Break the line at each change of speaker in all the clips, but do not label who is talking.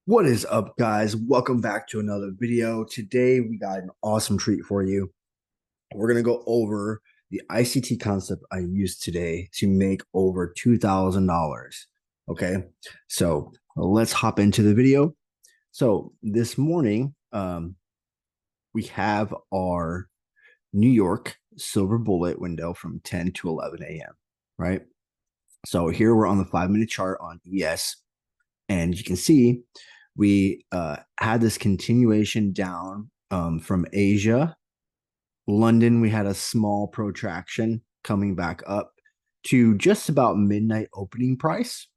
What is up, guys? Welcome back to another video. Today, we got an awesome treat for you. We're going to go over the ICT concept I used today to make over $2,000. Okay, so let's hop into the video. So this morning, we have our New York silver bullet window from 10 to 11 a.m., right? So here we're on the 5-minute chart on ES, and you can see we had this continuation down from Asia. London, we had a small protraction coming back up to just about midnight opening price.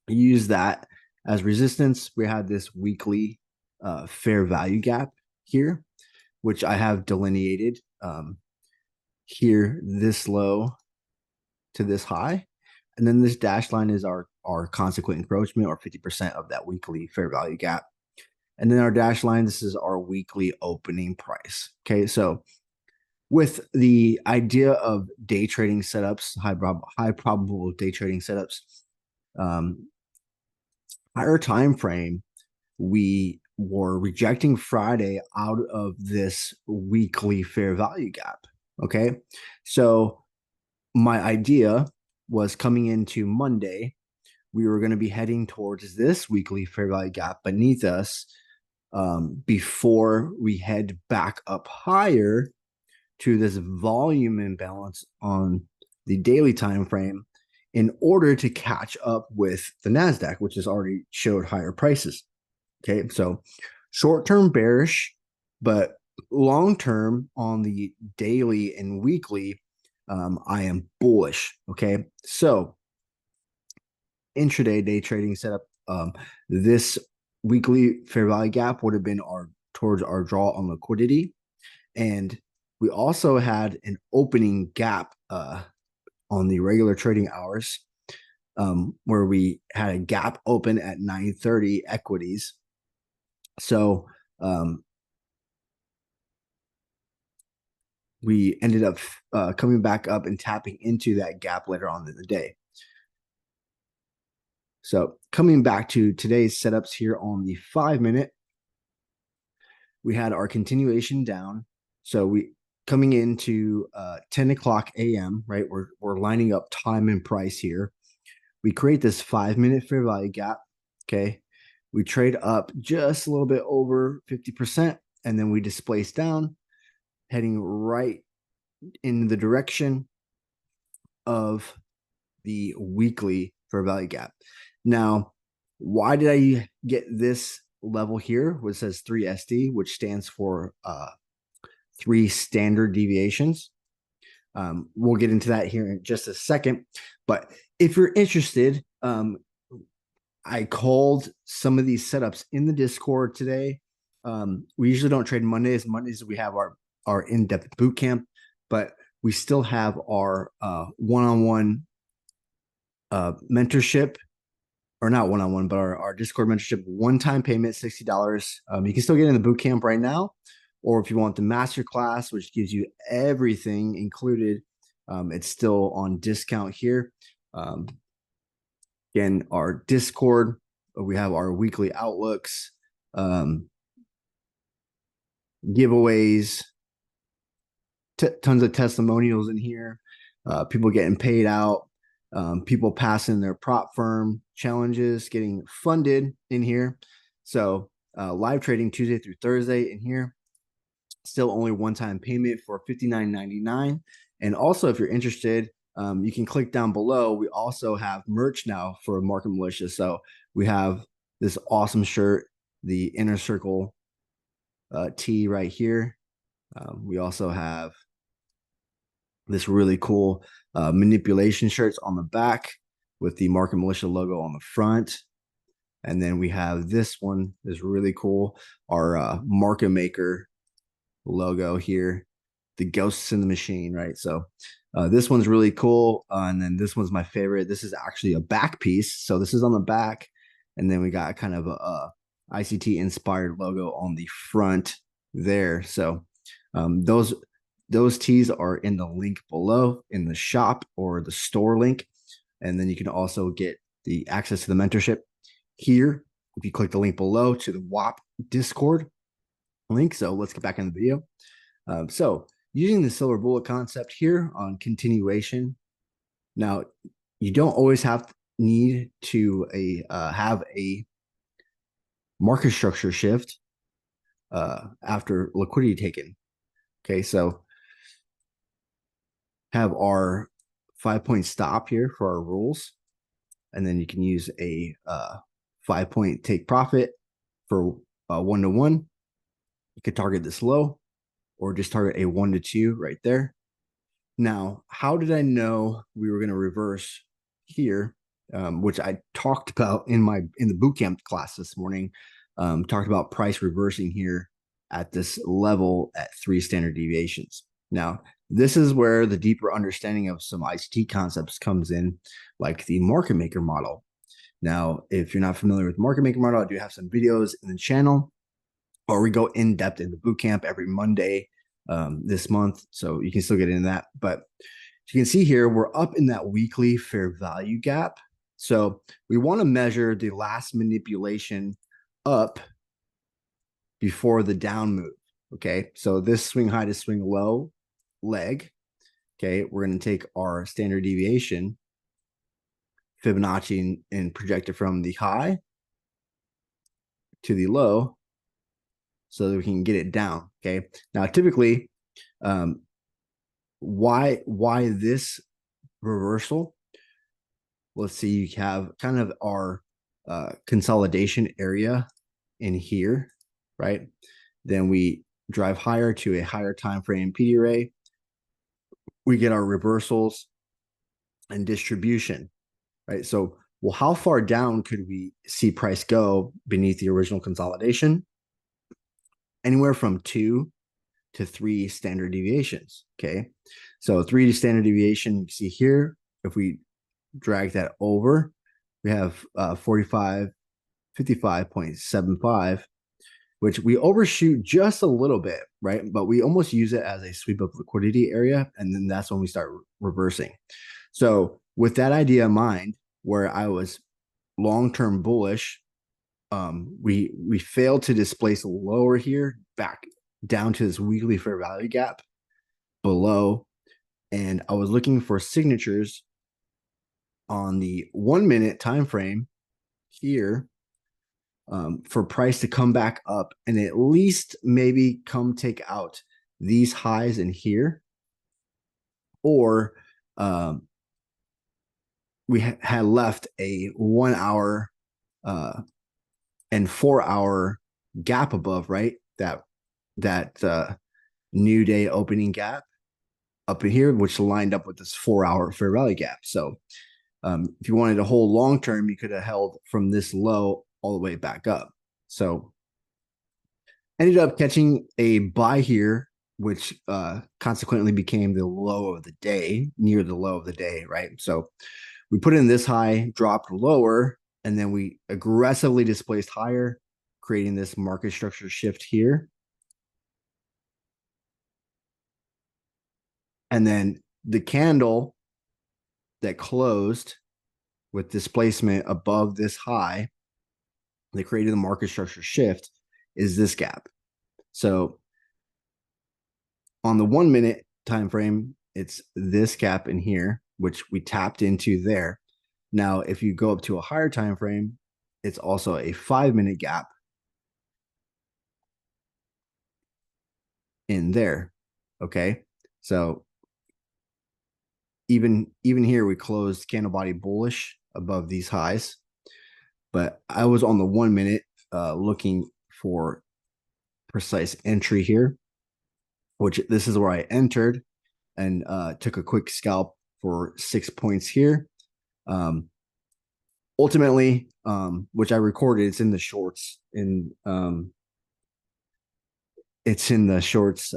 Use that as resistance. We had this weekly fair value gap here, which I have delineated here, this low to this high. And then this dashed line is our consequent encroachment, or 50% of that weekly fair value gap. And then our dash line, this is our weekly opening price. Okay, so with the idea of day trading setups, high probable day trading setups, higher time frame, we were rejecting Friday out of this weekly fair value gap. Okay, so my idea was coming into Monday, we were going to be heading towards this weekly fair value gap beneath us before we head back up higher to this volume imbalance on the daily time frame in order to catch up with the NASDAQ, which has already showed higher prices. Okay, so short-term bearish, but long-term on the daily and weekly, I am bullish. Okay, so intraday day trading setup, this weekly fair value gap would have been towards our draw on liquidity, and we also had an opening gap on the regular trading hours, where we had a gap open at 9:30 equities. So we ended up coming back up and tapping into that gap later on in the day. So coming back to today's setups here on the 5-minute, we had our continuation down. So we coming into 10 o'clock a.m., right? We're lining up time and price here. We create this 5-minute fair value gap. Okay, we trade up just a little bit over 50%, and then we displace down, heading right in the direction of the weekly fair value gap. Now, why did I get this level here, which says 3SD, which stands for 3 standard deviations? We'll get into that here in just a second. But if you're interested, I called some of these setups in the Discord today. We usually don't trade Mondays. Mondays we have our in-depth boot camp, but we still have our one-on-one mentorship, or not one-on-one, but our Discord mentorship, one-time payment, $60. You can still get in the boot camp right now, or if you want the master class, which gives you everything included, it's still on discount here. Again, our Discord, we have our weekly outlooks, giveaways, tons of testimonials in here, people getting paid out, people passing their prop firm challenges, getting funded in here. So live trading Tuesday through Thursday in here. Still only one-time payment for $59.99. And also, if you're interested, you can click down below. We also have merch now for Market Militia. So we have this awesome shirt, the Inner Circle tee right here. We also have this really cool manipulation shirts on the back with the Market Militia logo on the front. And then we have this one is really cool, our market maker logo here, the ghosts in the machine, right? So this one's really cool. And then this one's my favorite. This is actually a back piece. So this is on the back. And then we got kind of a ICT inspired logo on the front there. So those tees are in the link below in the shop or the store link. And then you can also get the access to the mentorship here. if you click the link below to the WAP Discord link. So let's get back in the video. So using the silver bullet concept here on continuation. Now, you don't always need to have a market structure shift after liquidity taken. Okay, so have our 5-point stop here for our rules, and then you can use a 5-point take profit for 1-to-1. You could target this low, or just target a 1-to-2 right there. Now, how did I know we were going to reverse here? Which I talked about in the bootcamp class this morning. Talked about price reversing here at this level at 3 standard deviations. Now, this is where the deeper understanding of some ICT concepts comes in, like the market maker model. Now, if you're not familiar with the market maker model, I do have some videos in the channel, or we go in depth in the bootcamp every Monday this month, so you can still get into that. But as you can see here, we're up in that weekly fair value gap. So we want to measure the last manipulation up before the down move. Okay, so this swing high to swing low leg. Okay, we're going to take our standard deviation Fibonacci and project it from the high to the low so that we can get it down. Okay, now typically why this reversal? Let's see, you have kind of our consolidation area in here, right? Then we drive higher to a higher time frame PD array. We get our reversals and distribution, right? So, well, how far down could we see price go beneath the original consolidation? Anywhere from 2 to 3 standard deviations. Okay, so 3 standard deviation, you can see here, if we drag that over, we have 55.75, which we overshoot just a little bit, right? But we almost use it as a sweep up liquidity area, and then that's when we start reversing. So with that idea in mind, where I was long-term bullish, we failed to displace lower here, back down to this weekly fair value gap below, and I was looking for signatures on the 1-minute time frame here for price to come back up and at least maybe come take out these highs in here, or we had left a 1 hour and 4 hour gap above, right? That new day opening gap up in here, which lined up with this 4 hour fair value gap. So if you wanted to hold long term, you could have held from this low all the way back up. So ended up catching a buy here, which consequently became the low of the day, near the low of the day, right? So we put in this high, dropped lower, and then we aggressively displaced higher, creating this market structure shift here. And then the candle that closed with displacement above this high that created the market structure shift is this gap. So on the 1-minute time frame, it's this gap in here, which we tapped into there. Now, if you go up to a higher time frame, it's also a 5-minute gap in there. Okay, so even here we closed candle body bullish above these highs, but I was on the 1-minute looking for precise entry here, which this is where I entered and took a quick scalp for 6 points here. Ultimately, which I recorded, it's in the shorts, it's in the shorts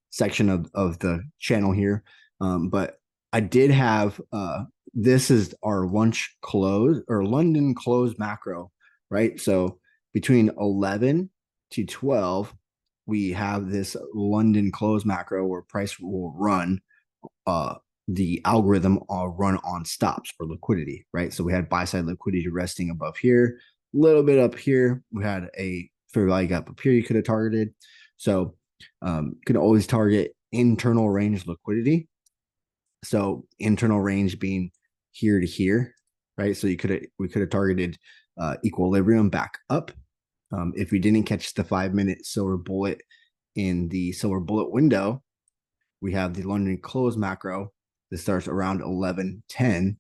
section of the channel here. But I did have this is our lunch close or London close macro, right? So between 11 to 12, we have this London close macro where price will run the algorithm run on stops for liquidity, right? So we had buy side liquidity resting above here, little bit up here. We had a fair value gap up here you could have targeted. So you can always target internal range liquidity. So internal range being here to here, right? So we could have targeted equilibrium back up. If we didn't catch the 5-minute silver bullet in the silver bullet window, we have the London close macro that starts around 11:10,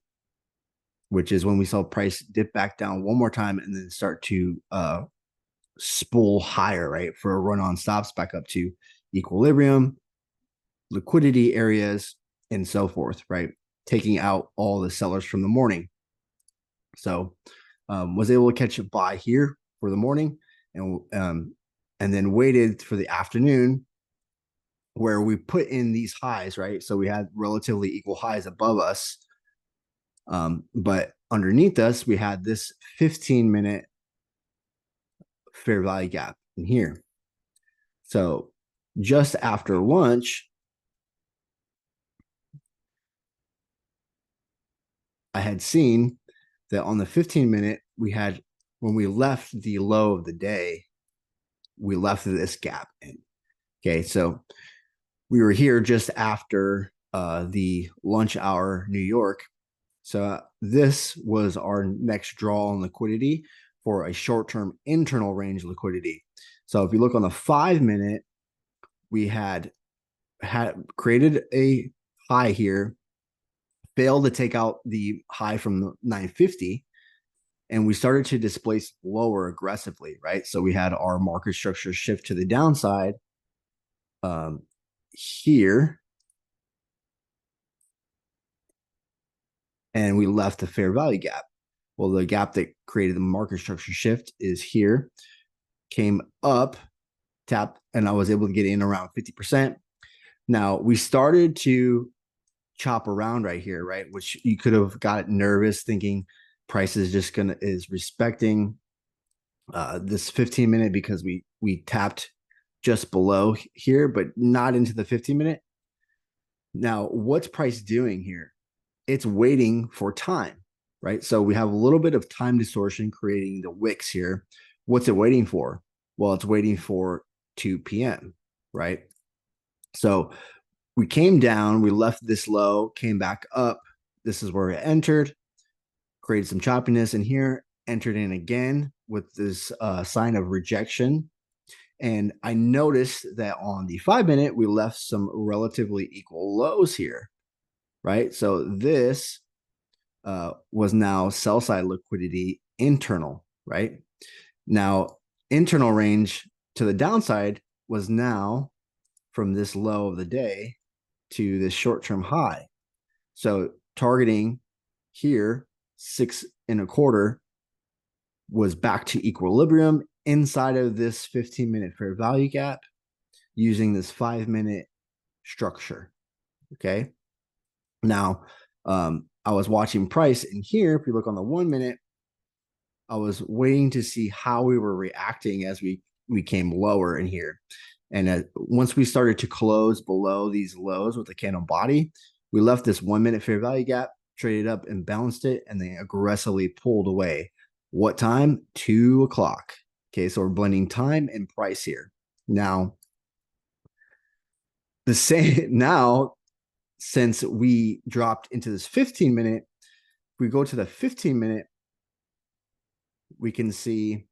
which is when we saw price dip back down one more time and then start to spool higher, right? For a run on stops back up to equilibrium, liquidity areas, and so forth, right? Taking out all the sellers from the morning. So was able to catch a buy here for the morning and then waited for the afternoon where we put in these highs, right? So we had relatively equal highs above us. But underneath us, we had this 15-minute fair value gap in here. So just after lunch, I had seen that on the 15-minute, we had, when we left the low of the day, we left this gap in. Okay, so we were here just after the lunch hour New York. So this was our next draw on liquidity for a short-term internal range liquidity. So if you look on the 5-minute, we had created a high here, failed to take out the high from the 950, and we started to displace lower aggressively, right? So we had our market structure shift to the downside here, and we left the fair value gap. Well, the gap that created the market structure shift is here, came up, tapped, and I was able to get in around 50%. Now we started to chop around right here, right? Which you could have got nervous thinking price is just is respecting this 15-minute because we tapped just below here, but not into the 15-minute. Now, what's price doing here? It's waiting for time, right? So we have a little bit of time distortion creating the wicks here. What's it waiting for? Well, it's waiting for 2 p.m., right? So we came down, we left this low, came back up. This is where it entered, created some choppiness in here, entered in again with this sign of rejection. And I noticed that on the 5-minute, we left some relatively equal lows here, right? So this was now sell side liquidity internal, right? Now, internal range to the downside was now from this low of the day to this short-term high. So targeting here, 6.25 was back to equilibrium inside of this 15-minute fair value gap using this 5-minute structure. Okay. Now, I was watching price in here. If you look on the 1-minute, I was waiting to see how we were reacting as we came lower in here. And once we started to close below these lows with the candle body, we left this 1-minute fair value gap, traded up and balanced it, and then aggressively pulled away. What time? 2 o'clock. Okay, so we're blending time and price here. Now, the same now, since we dropped into this 15-minute, if we go to the 15-minute, we can see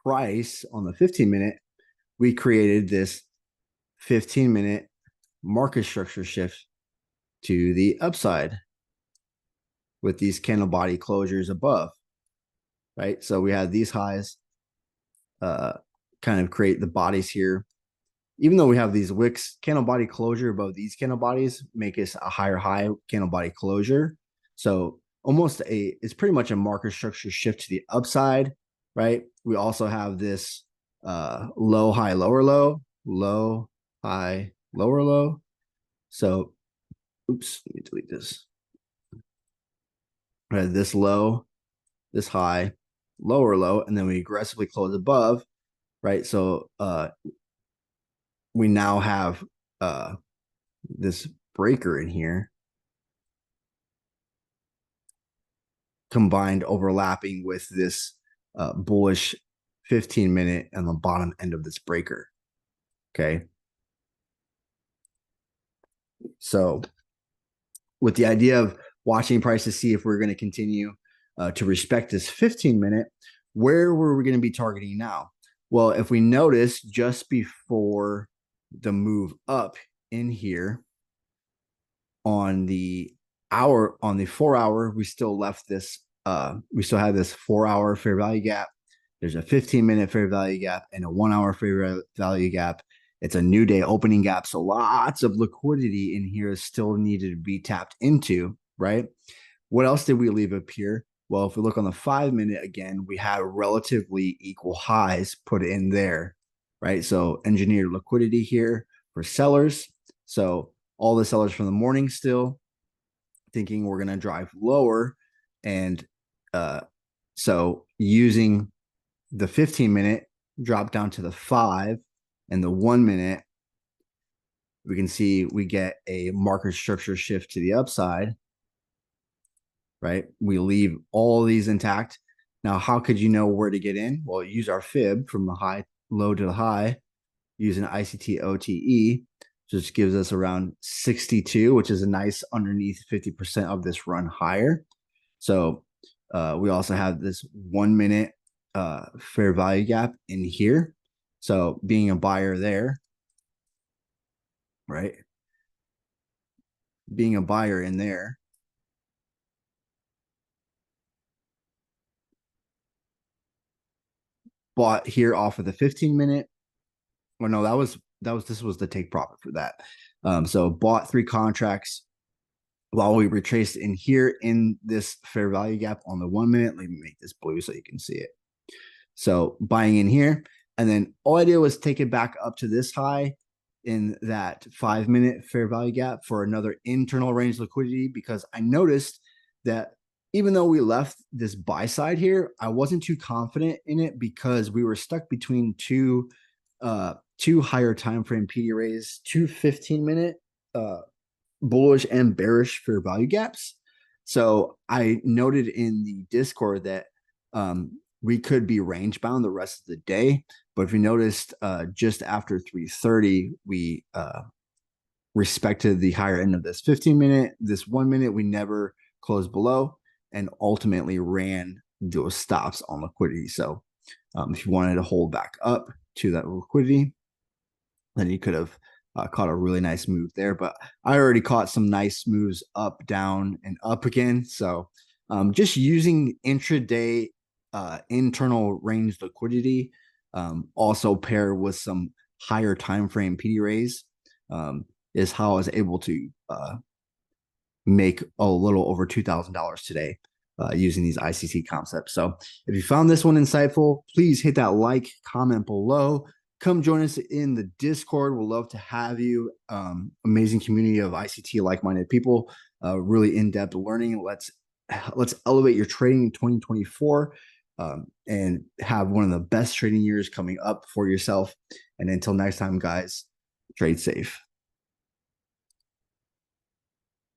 price on the 15-minute. We created this 15-minute market structure shift to the upside with these candle body closures above, right? So we had these highs kind of create the bodies here. Even though we have these wicks, candle body closure above these candle bodies make us a higher high candle body closure. So it's pretty much a market structure shift to the upside, right? We also have this low, high, lower, low, low, high, lower, low. So, oops, let me delete this. Right, this low, this high, lower, low, and then we aggressively close above, right? So we now have this breaker in here combined overlapping with this bullish 15-minute on the bottom end of this breaker. Okay. So with the idea of watching price to see if we're going to continue to respect this 15-minute, where were we going to be targeting now? Well, if we notice just before the move up in here on the 4 hour, we still left this, we still have this 4 hour fair value gap. There's a 15-minute fair value gap and a 1 hour fair value gap. It's a new day opening gap. So lots of liquidity in here still needed to be tapped into, right? What else did we leave up here? Well, if we look on the 5-minute again, we have relatively equal highs put in there, right? So engineered liquidity here for sellers. So all the sellers from the morning still thinking we're going to drive lower. And so using the 15-minute drop down to the 5 and the 1 minute, we can see we get a market structure shift to the upside, right? We leave all these intact. Now, how could you know where to get in? Well, use our fib from the low to the high, using ICT OTE, which gives us around 62, which is a nice underneath 50% of this run higher. So we also have this 1 minute fair value gap in here. So being a buyer there, right? Being a buyer in there, bought here off of the 15-minute. Well, no, this was the take profit for that. So bought 3 contracts while we retraced in here in this fair value gap on the 1 minute. Let me make this blue so you can see it. So buying in here, and then all I did was take it back up to this high in that 5-minute fair value gap for another internal range liquidity, because I noticed that even though we left this buy side here, I wasn't too confident in it because we were stuck between two higher time frame PD rays, 2 15-minute bullish and bearish fair value gaps. So I noted in the Discord that we could be range bound the rest of the day. But if you noticed, just after 3:30, we respected the higher end of this 15-minute. This 1 minute, we never closed below and ultimately ran those stops on liquidity. So if you wanted to hold back up to that liquidity, then you could have caught a really nice move there. But I already caught some nice moves up, down, and up again. So just using intraday internal range liquidity, also paired with some higher time frame PD rays, is how I was able to make a little over $2,000 today using these ICT concepts. So if you found this one insightful, please hit that like, comment below. Come join us in the Discord. We'll love to have you. Amazing community of ICT like-minded people, really in-depth learning. Let's elevate your trading in 2024 and have one of the best trading years coming up for yourself. And until next time, guys, trade safe.